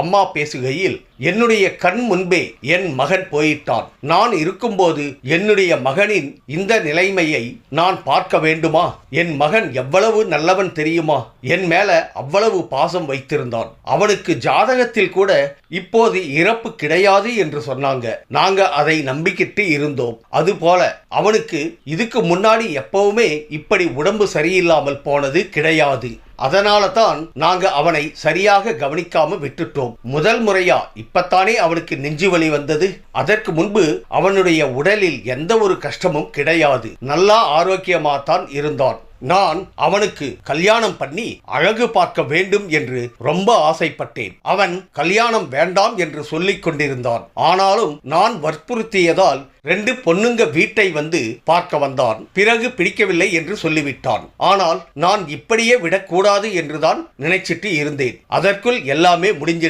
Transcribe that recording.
அம்மா பேசுகையில், என்னுடைய கண் முன்பே என் மகன் போயிட்டான். நான் இருக்கும்போது என்னுடைய மகனின் இந்த நிலைமையை நான் பார்க்க வேண்டுமா? என் மகன் எவ்வளவு நல்லவன் தெரியுமா? என் மேல அவ்வளவு பாசம் வைத்திருந்தான். அவனுக்கு ஜாதகத்தில் கூட இப்போது இறப்பு கிடையாது என்று சொன்னாங்க. நாங்க அதை நம்பிக்கிட்டு இருந்தோம். அதுபோல அவனுக்கு இதுக்கு முன்னாடி எப்பவுமே இப்படி உடம்பு சரியில்லாமல் போனது கிடையாது. அதனால தான் நாங்க அவனை சரியாக கவனிக்காம விட்டுட்டோம். முதல் முறையா இப்பத்தானே அவனுக்கு நெஞ்சு வலி வந்தது. அதற்கு முன்பு அவனுடைய உடலில் எந்த ஒரு கஷ்டமும் கிடையாது. நல்லா ஆரோக்கியமாத்தான் இருந்தான். நான் அவனுக்கு கல்யாணம் பண்ணி அழகு பார்க்க வேண்டும் என்று ரொம்ப ஆசைப்பட்டேன். அவன் கல்யாணம் வேண்டாம் என்று சொல்லிக் கொண்டிருந்தான். ஆனாலும் நான் வற்புறுத்தியதால் 2 பொண்ணுங்க வீட்டை வந்து பார்க்க வந்தான். பிறகு பிடிக்கவில்லை என்று சொல்லிவிட்டான். ஆனால் நான் இப்படியே விடக்கூடாது என்றுதான் நினைச்சிட்டு இருந்தேன். அதற்குள் எல்லாமே முடிஞ்சிடுச்சு.